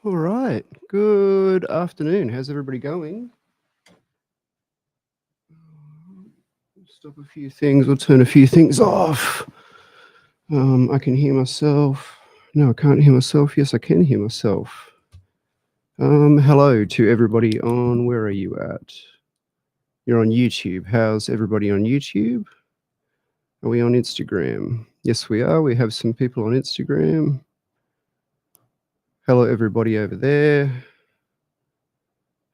All right. Good afternoon. How's everybody going? Stop a few things. We'll turn a few things off. I can hear myself. No, I can't hear myself. Yes, I can hear myself. Hello to everybody on, where are you at? You're on YouTube. How's everybody on YouTube? Are we on Instagram? Yes, we are. We have some people on Instagram. Hello, everybody over there.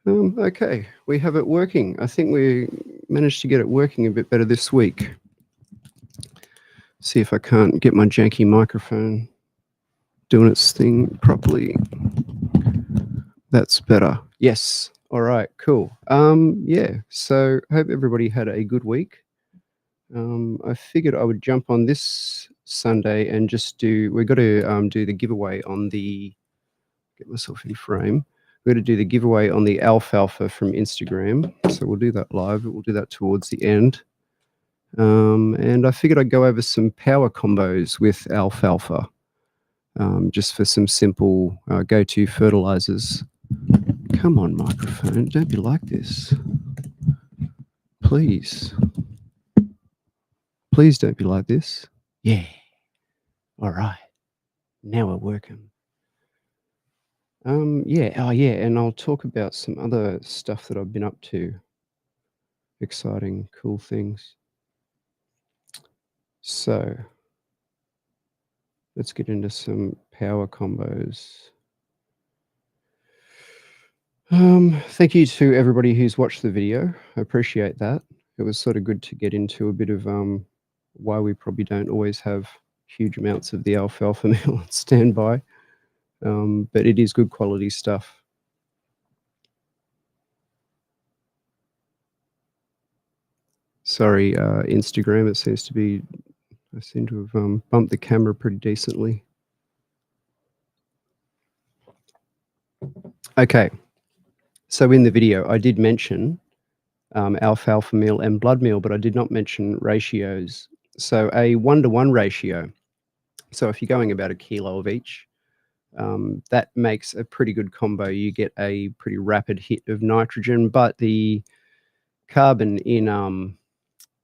Okay, we have it working. I think we managed to get it working a bit better this week. See if I can't get my janky microphone doing its thing properly. That's better. Yes. All right, cool. Yeah, so hope everybody had a good week. I figured I would jump on this Sunday and just we've got to do the giveaway on the, get myself in frame. We're going to do the giveaway on the Alfalfa from Instagram. So we'll do that live. We'll do that towards the end. And I figured I'd go over some power combos with Alfalfa, just for some simple go-to fertilizers. Come on, microphone, don't be like this. Please. Please don't be like this. Yeah. All right. Now we're working. Yeah. Oh, yeah. And I'll talk about some other stuff that I've been up to. Exciting, cool things. So let's get into some power combos. Thank you to everybody who's watched the video. I appreciate that. It was sort of good to get into a bit of why we probably don't always have huge amounts of the alfalfa meal on standby, but it is good quality stuff. Sorry, Instagram, it seems to be, I seem to have bumped the camera pretty decently. Okay, so in the video I did mention alfalfa meal and blood meal, but I did not mention ratios. So a 1-to-1 ratio. So if you're going about a kilo of each, that makes a pretty good combo. You get a pretty rapid hit of nitrogen, but the carbon in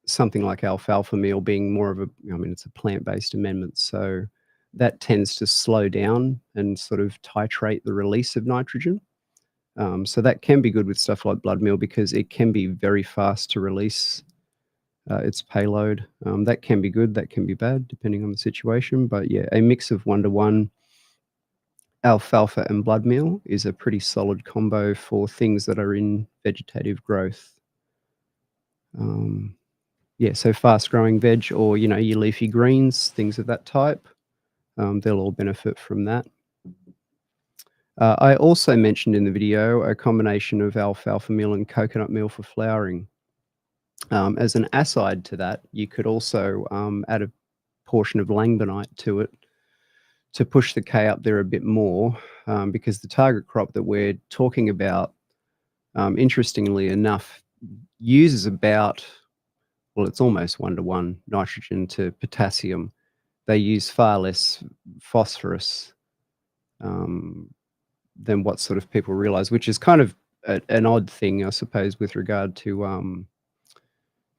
something like alfalfa meal being more of a, I mean, it's a plant-based amendment, so that tends to slow down and sort of titrate the release of nitrogen. So that can be good with stuff like blood meal because it can be very fast to release its payload. That can be good, that can be bad, depending on the situation. But yeah, a mix of 1-to-1 alfalfa and blood meal is a pretty solid combo for things that are in vegetative growth. Yeah, so fast-growing veg or, you know, your leafy greens, things of that type, they'll all benefit from that. I also mentioned in the video a combination of alfalfa meal and coconut meal for flowering. As an aside to that, you could also add a portion of langbonite to it to push the K up there a bit more, because the target crop that we're talking about, interestingly enough, uses about, well, it's almost 1-to-1 nitrogen to potassium. They use far less phosphorus than what sort of people realize, which is kind of an odd thing, I suppose, with regard to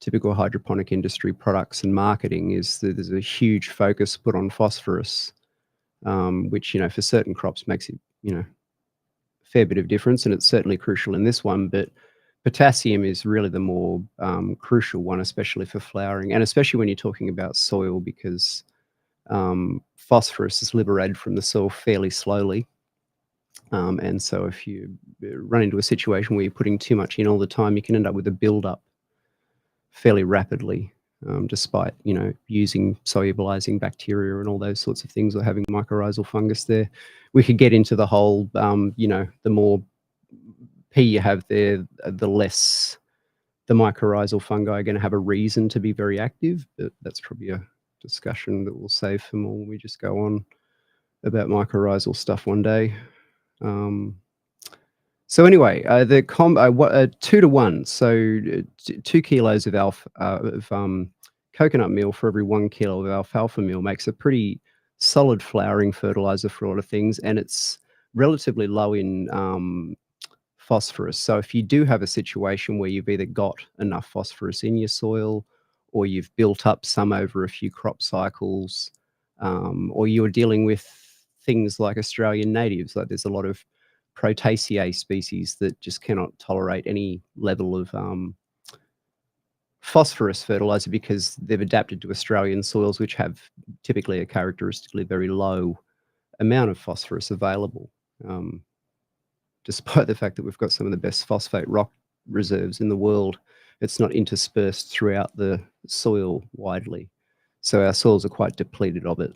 typical hydroponic industry products and marketing, is that there's a huge focus put on phosphorus, which, you know, for certain crops makes it, you know, a fair bit of difference, and it's certainly crucial in this one. But potassium is really the more crucial one, especially for flowering, and especially when you're talking about soil, because phosphorus is liberated from the soil fairly slowly. And so if you run into a situation where you're putting too much in all the time, you can end up with a buildup fairly rapidly, despite, you know, using solubilizing bacteria and all those sorts of things, or having mycorrhizal fungus there. We could get into the whole, you know, the more P you have there, the less the mycorrhizal fungi are going to have a reason to be very active. But that's probably a discussion that we'll save for more when we just go on about mycorrhizal stuff one day. So anyway, the 2-to-1, so 2 kilos of coconut meal for every 1 kilo of alfalfa meal makes a pretty solid flowering fertilizer for a lot of things, and it's relatively low in phosphorus. So if you do have a situation where you've either got enough phosphorus in your soil, or you've built up some over a few crop cycles, or you're dealing with things like Australian natives, like there's a lot of Proteaceae species that just cannot tolerate any level of phosphorus fertilizer because they've adapted to Australian soils, which have typically a characteristically very low amount of phosphorus available, despite the fact that we've got some of the best phosphate rock reserves in the world. It's not interspersed throughout the soil widely, so our soils are quite depleted of it.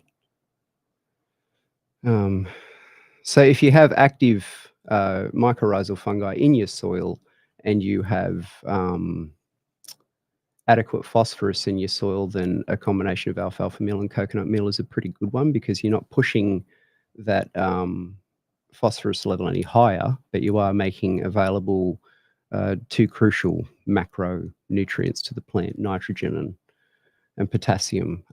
So if you have active mycorrhizal fungi in your soil and you have adequate phosphorus in your soil, then a combination of alfalfa meal and coconut meal is a pretty good one, because you're not pushing that phosphorus level any higher, but you are making available two crucial macronutrients to the plant: nitrogen and potassium.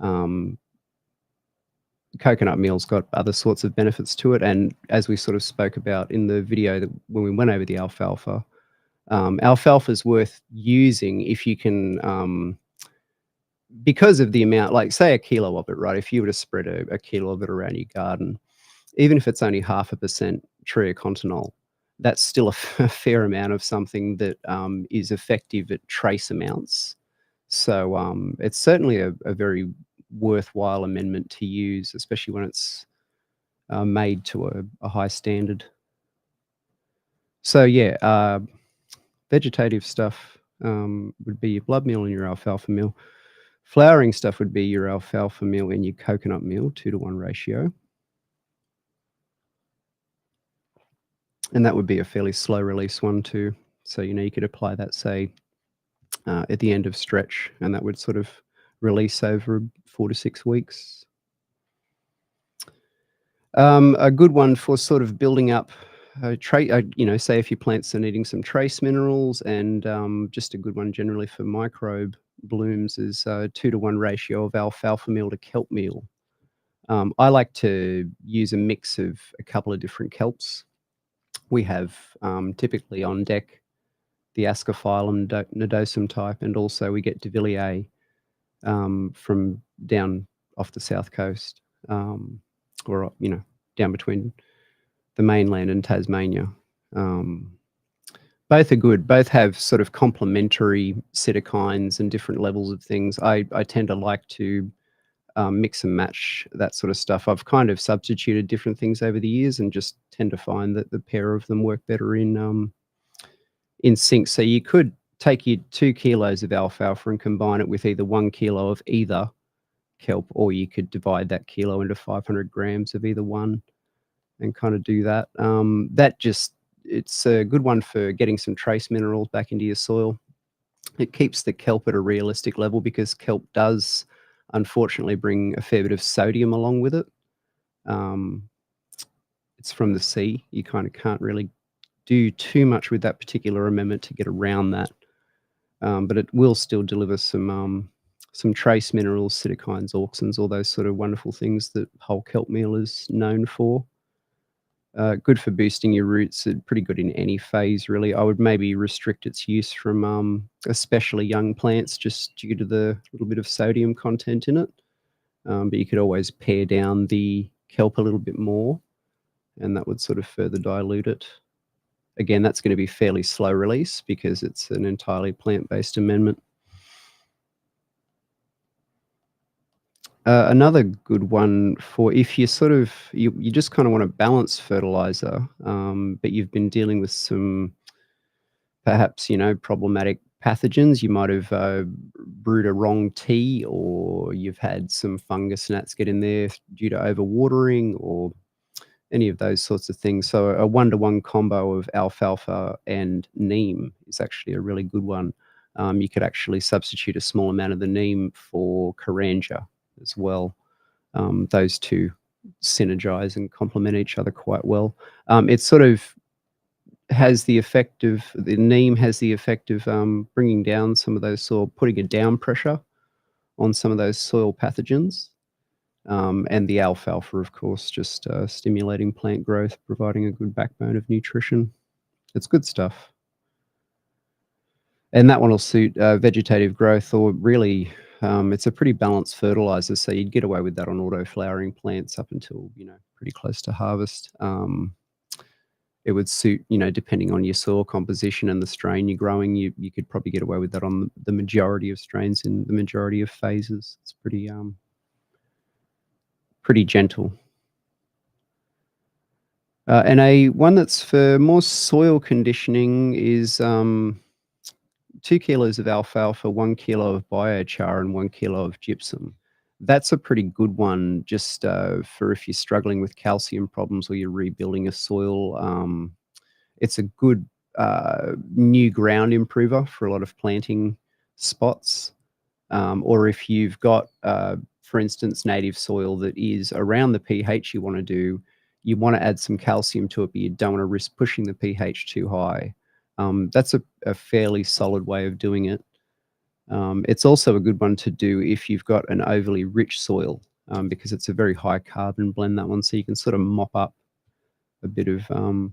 Coconut meal's got other sorts of benefits to it, and as we sort of spoke about in the video when we went over the alfalfa, alfalfa is worth using if you can, because of the amount, like say a kilo of it, right? If you were to spread a kilo of it around your garden, even if it's only 0.5% treocontanol, that's still a fair amount of something that is effective at trace amounts. So it's certainly a very worthwhile amendment to use, especially when it's made to a high standard. So yeah, vegetative stuff would be your blood meal and your alfalfa meal. Flowering stuff would be your alfalfa meal and your coconut meal, 2-to-1 ratio. And that would be a fairly slow release one too. So, you could apply that, say, at the end of stretch, and that would sort of release over 4 to 6 weeks. A good one for sort of building up say if your plants are needing some trace minerals, and just a good one generally for microbe blooms is a 2-to-1 ratio of alfalfa meal to kelp meal. I like to use a mix of a couple of different kelps. We have typically on deck the Ascophyllum nodosum type, and also we get de Villiers from down off the south coast, or down between the mainland and Tasmania. Both are good. Both have sort of complementary cytokines and different levels of things. I tend to like to mix and match that sort of stuff. I've kind of substituted different things over the years, and just tend to find that the pair of them work better in sync. So you could take your 2 kilos of alfalfa and combine it with either 1 kilo of either kelp, or you could divide that kilo into 500 grams of either one and kind of do that. It's a good one for getting some trace minerals back into your soil. It keeps the kelp at a realistic level, because kelp does unfortunately bring a fair bit of sodium along with it. It's from the sea. You kind of can't really do too much with that particular amendment to get around that, but it will still deliver some trace minerals, cytokines, auxins, all those sort of wonderful things that whole kelp meal is known for. Good for boosting your roots. Pretty good in any phase, really. I would maybe restrict its use from especially young plants, just due to the little bit of sodium content in it. But you could always pare down the kelp a little bit more, and that would sort of further dilute it. Again, that's going to be fairly slow release, because it's an entirely plant-based amendment. Another good one for if you you just kind of want to balance fertilizer, but you've been dealing with some perhaps problematic pathogens. You might have brewed a wrong tea, or you've had some fungus gnats get in there due to overwatering, or any of those sorts of things. So a 1-to-1 combo of alfalfa and neem is actually a really good one. You could actually substitute a small amount of the neem for Karanja as well. Those two synergize and complement each other quite well. It sort of has the effect of, the neem has the effect of bringing down some of those soil, putting a down pressure on some of those soil pathogens. And the alfalfa, of course, just stimulating plant growth, providing a good backbone of nutrition. It's good stuff. And that one will suit vegetative growth, or really, it's a pretty balanced fertilizer, so you'd get away with that on auto-flowering plants up until, pretty close to harvest. It would suit, depending on your soil composition and the strain you're growing, you could probably get away with that on the majority of strains in the majority of phases. It's pretty gentle. And a one that's for more soil conditioning is 2 kilos of alfalfa, 1 kilo of biochar, and 1 kilo of gypsum. That's a pretty good one just for if you're struggling with calcium problems or you're rebuilding a soil. It's a good new ground improver for a lot of planting spots. Or if you've got, for instance, native soil that is around the pH you want to do, you want to add some calcium to it, but you don't want to risk pushing the pH too high. That's a fairly solid way of doing it. It's also a good one to do if you've got an overly rich soil, because it's a very high carbon blend, that one, so you can sort of mop up a bit of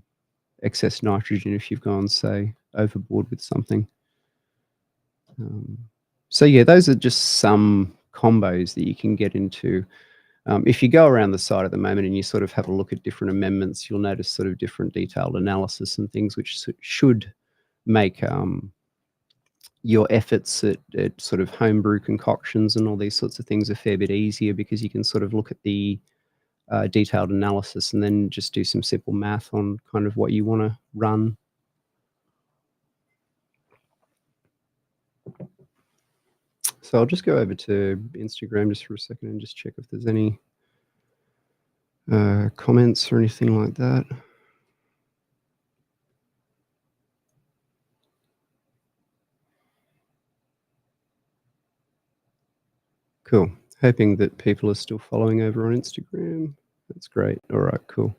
excess nitrogen if you've gone, say, overboard with something. So yeah, those are just some combos that you can get into. If you go around the site at the moment and you sort of have a look at different amendments, you'll notice sort of different detailed analysis and things which should make your efforts at sort of homebrew concoctions and all these sorts of things a fair bit easier, because you can sort of look at the detailed analysis and then just do some simple math on kind of what you want to run. So I'll just go over to Instagram just for a second and just check if there's any comments or anything like that. Cool. Hoping that people are still following over on Instagram. That's great. All right, cool.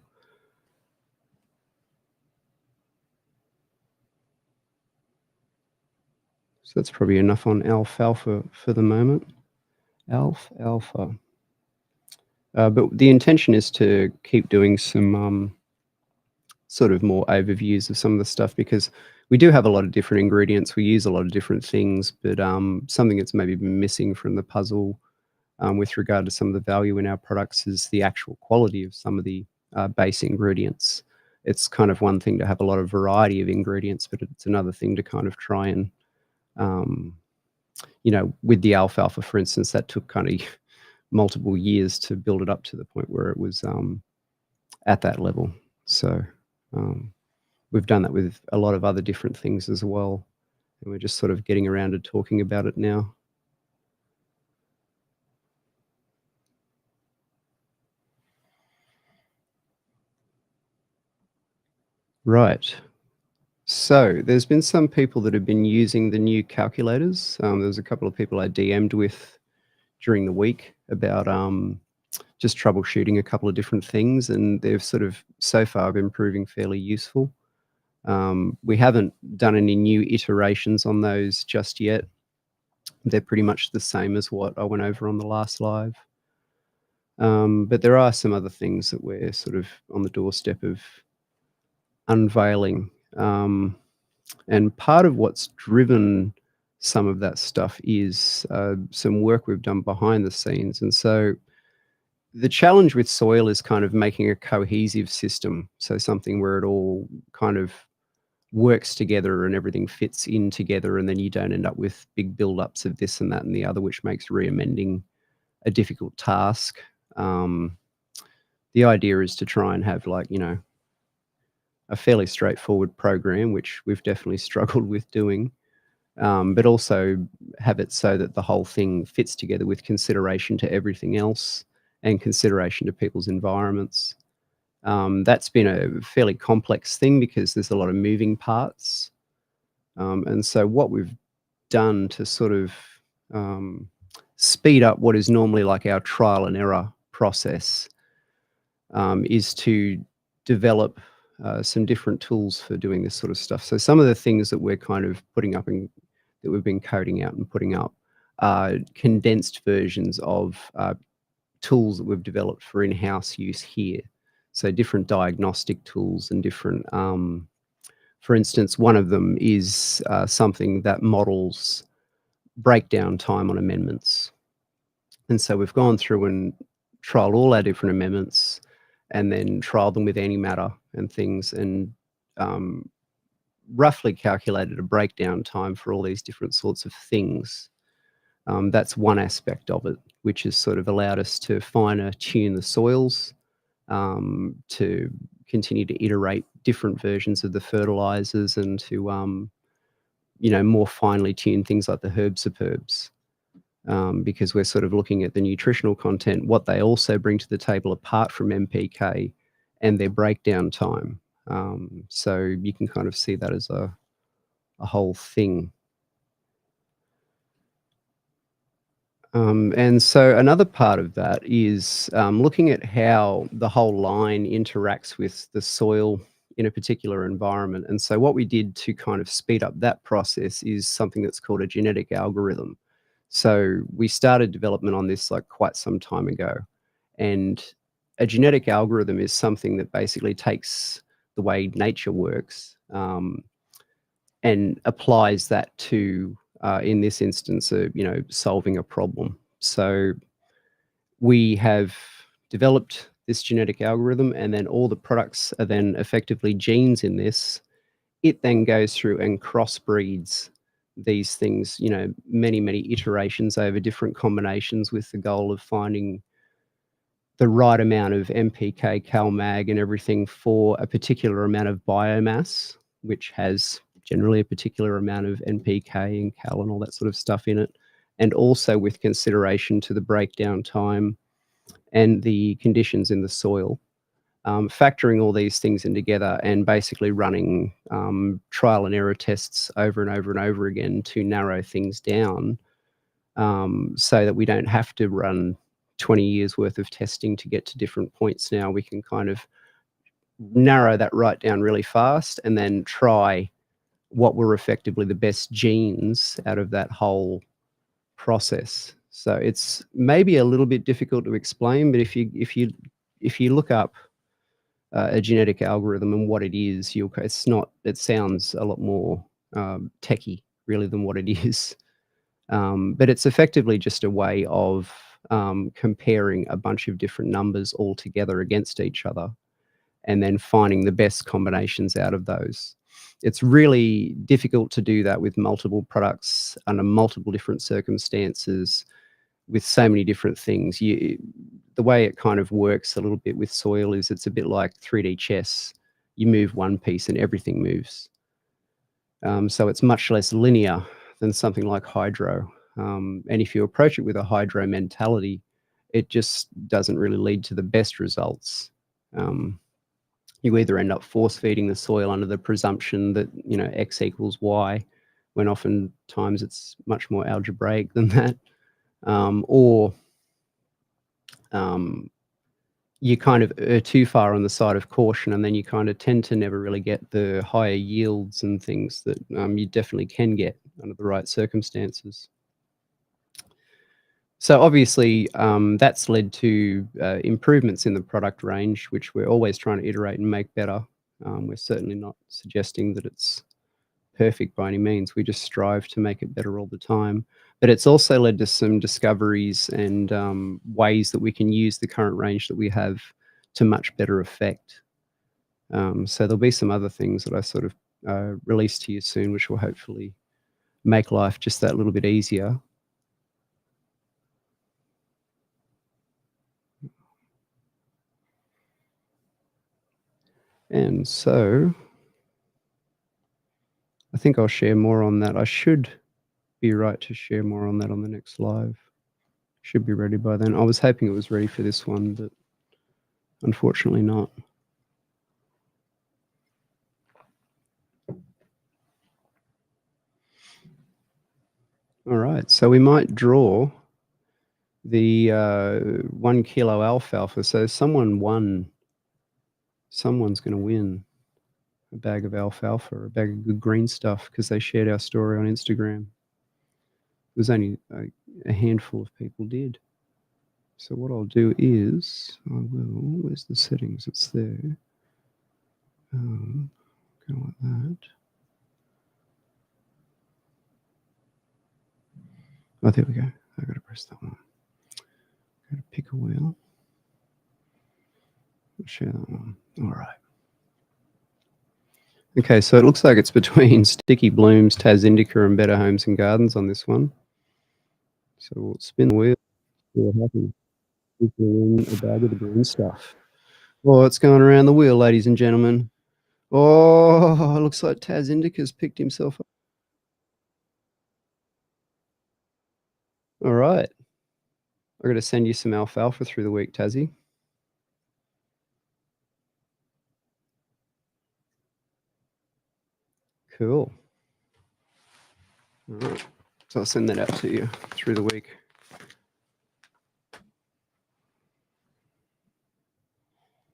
So that's probably enough on alfalfa for the moment. Alfalfa. But the intention is to keep doing some sort of more overviews of some of the stuff, because we do have a lot of different ingredients. We use a lot of different things, but something that's maybe been missing from the puzzle with regard to some of the value in our products is the actual quality of some of the base ingredients. It's kind of one thing to have a lot of variety of ingredients, but it's another thing to kind of try and, with the alfalfa, for instance, that took kind of multiple years to build it up to the point where it was at that level. So we've done that with a lot of other different things as well, and we're just sort of getting around to talking about it now. Right. So there's been some people that have been using the new calculators. There's a couple of people I DM'd with during the week about just troubleshooting a couple of different things, and they've sort of so far been proving fairly useful. We haven't done any new iterations on those just yet. They're pretty much the same as what I went over on the last live. But there are some other things that we're sort of on the doorstep of unveiling. And part of what's driven some of that stuff is some work we've done behind the scenes. And so the challenge with soil is kind of making a cohesive system. So something where it all kind of works together and everything fits in together, and then you don't end up with big buildups of this and that and the other, which makes re-amending a difficult task. The idea is to try and have, like, a fairly straightforward program, which we've definitely struggled with doing, but also have it so that the whole thing fits together with consideration to everything else and consideration to people's environments. That's been a fairly complex thing because there's a lot of moving parts. And so what we've done to sort of speed up what is normally like our trial and error process is to develop some different tools for doing this sort of stuff. So some of the things that we're kind of putting up and that we've been coding out and putting up are condensed versions of tools that we've developed for in-house use here. So different diagnostic tools and different, for instance, one of them is something that models breakdown time on amendments. And so we've gone through and trialed all our different amendments and then trialed them with antimatter and things, and roughly calculated a breakdown time for all these different sorts of things. That's one aspect of it, which has sort of allowed us to finer tune the soils, to continue to iterate different versions of the fertilizers, and to more finely tune things like the herb superbs. because we're sort of looking at the nutritional content, what they also bring to the table apart from NPK, and their breakdown time. So you can kind of see that as a whole thing. And so another part of that is looking at how the whole line interacts with the soil in a particular environment. And so what we did to kind of speed up that process is something that's called a genetic algorithm. So we started development on this like quite some time ago. And a genetic algorithm is something that basically takes the way nature works and applies that to, in this instance, solving a problem. So we have developed this genetic algorithm, and then all the products are then effectively genes in this. It then goes through and crossbreeds these things, many, many iterations over different combinations with the goal of finding the right amount of NPK, CalMag, and everything for a particular amount of biomass, which has generally a particular amount of NPK and Cal and all that sort of stuff in it, and also with consideration to the breakdown time and the conditions in the soil. Factoring all these things in together and basically running trial and error tests over and over and over again to narrow things down, so that we don't have to run 20 years worth of testing to get to different points. Now we can kind of narrow that right down really fast and then try what were effectively the best genes out of that whole process. So it's maybe a little bit difficult to explain, but if you look up a genetic algorithm and what it is, it sounds a lot more techie really than what it is. But it's effectively just a way of comparing a bunch of different numbers all together against each other and then finding the best combinations out of those. It's really difficult to do that with multiple products under multiple different circumstances with so many different things. The way it kind of works a little bit with soil is it's a bit like 3D chess. You move one piece and everything moves. So it's much less linear than something like hydro. And if you approach it with a hydro mentality, it just doesn't really lead to the best results. You either end up force feeding the soil under the presumption that, X equals Y, when oftentimes it's much more algebraic than that. Or you kind of err too far on the side of caution, and then you kind of tend to never really get the higher yields and things that you definitely can get under the right circumstances. So obviously, that's led to improvements in the product range, which we're always trying to iterate and make better. We're certainly not suggesting that it's perfect by any means. We just strive to make it better all the time. But it's also led to some discoveries and ways that we can use the current range that we have to much better effect. So there'll be some other things that I sort of release to you soon, which will hopefully make life just that little bit easier. And so I think I'll share more on that. I should be right to share more on that on the next live. Should be ready by then. I was hoping it was ready for this one, but unfortunately not. All right, so we might draw the 1 kilo alfalfa. So someone's going to win a bag of alfalfa or a bag of good green stuff because they shared our story on Instagram. It was only a handful of people did. So what I'll do is where's the settings? It's there. Go like that. Oh, there we go. I got to press that one. Got to pick a wheel. I'll share that one. All right. Okay, so it looks like it's between Sticky Blooms, Taz Indica, and Better Homes and Gardens on this one. So we'll spin the wheel. See what happens. We can win a bag of the green stuff. Oh, it's going around the wheel, ladies and gentlemen. Oh, it looks like Taz Indica's picked himself up. All right. I'm going to send you some alfalfa through the week, Tassie. Cool. All right. So I'll send that out to you through the week.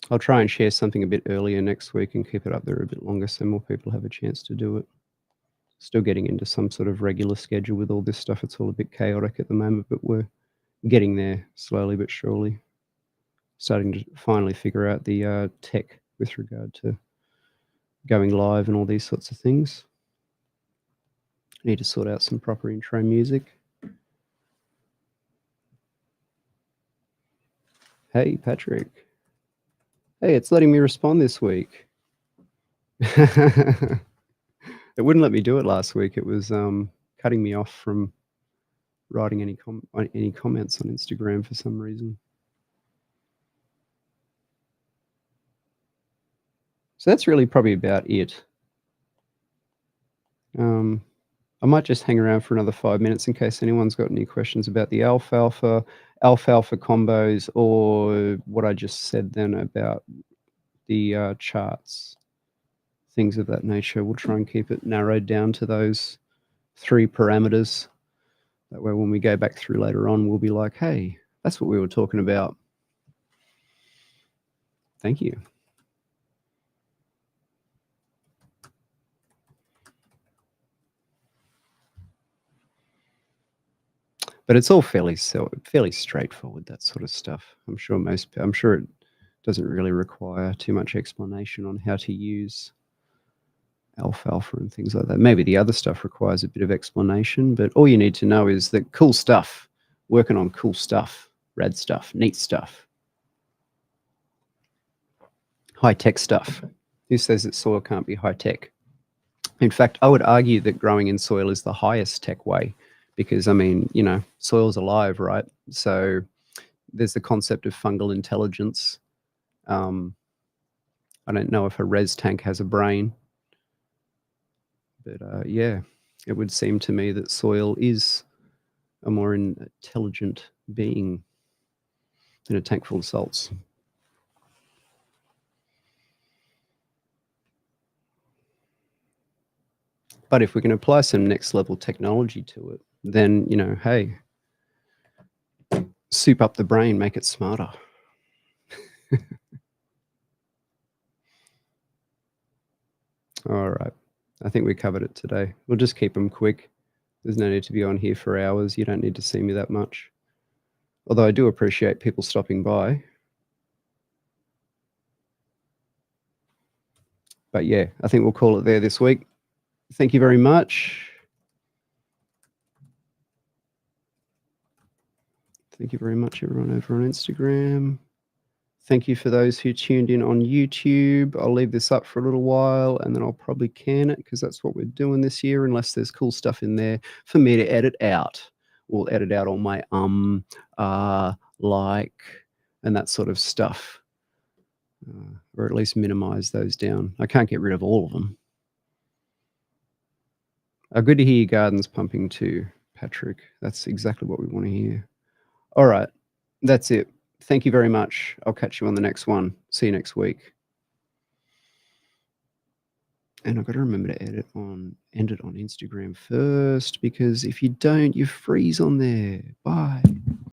I'll try and share something a bit earlier next week and keep it up there a bit longer so more people have a chance to do it. Still getting into some sort of regular schedule with all this stuff. It's all a bit chaotic at the moment, but we're getting there slowly but surely. Starting to finally figure out the tech with regard to going live and all these sorts of things. Need to sort out some proper intro music. Hey, Patrick. Hey, it's letting me respond this week. It wouldn't let me do it last week. It was cutting me off from writing any comments on Instagram for some reason. So that's really probably about it. I might just hang around for another 5 minutes in case anyone's got any questions about the alfalfa combos, or what I just said then about the charts, things of that nature. We'll try and keep it narrowed down to those 3 parameters. That way when we go back through later on, we'll be like, hey, that's what we were talking about. Thank you. But it's all fairly straightforward, that sort of stuff. I'm sure it doesn't really require too much explanation on how to use alfalfa and things like that. Maybe the other stuff requires a bit of explanation, but all you need to know is that cool stuff, working on cool stuff, rad stuff, neat stuff, high-tech stuff. Who says that soil can't be high-tech? In fact, I would argue that growing in soil is the highest tech way because, I mean, soil's alive, right? So there's the concept of fungal intelligence. I don't know if a res tank has a brain, but yeah, it would seem to me that soil is a more intelligent being than a tank full of salts. But if we can apply some next level technology to it, then, hey, soup up the brain, make it smarter. All right. I think we covered it today. We'll just keep them quick. There's no need to be on here for hours. You don't need to see me that much. Although I do appreciate people stopping by. But yeah, I think we'll call it there this week. Thank you very much. Thank you very much, everyone over on Instagram. Thank you for those who tuned in on YouTube. I'll leave this up for a little while and then I'll probably can it because that's what we're doing this year, unless there's cool stuff in there for me to edit out. We'll edit out all my like, and that sort of stuff, or at least minimize those down. I can't get rid of all of them. Good to hear your garden's pumping too, Patrick. That's exactly what we want to hear. All right, that's it. Thank you very much. I'll catch you on the next one. See you next week. And I've got to remember to end it on Instagram first, because if you don't, you freeze on there. Bye.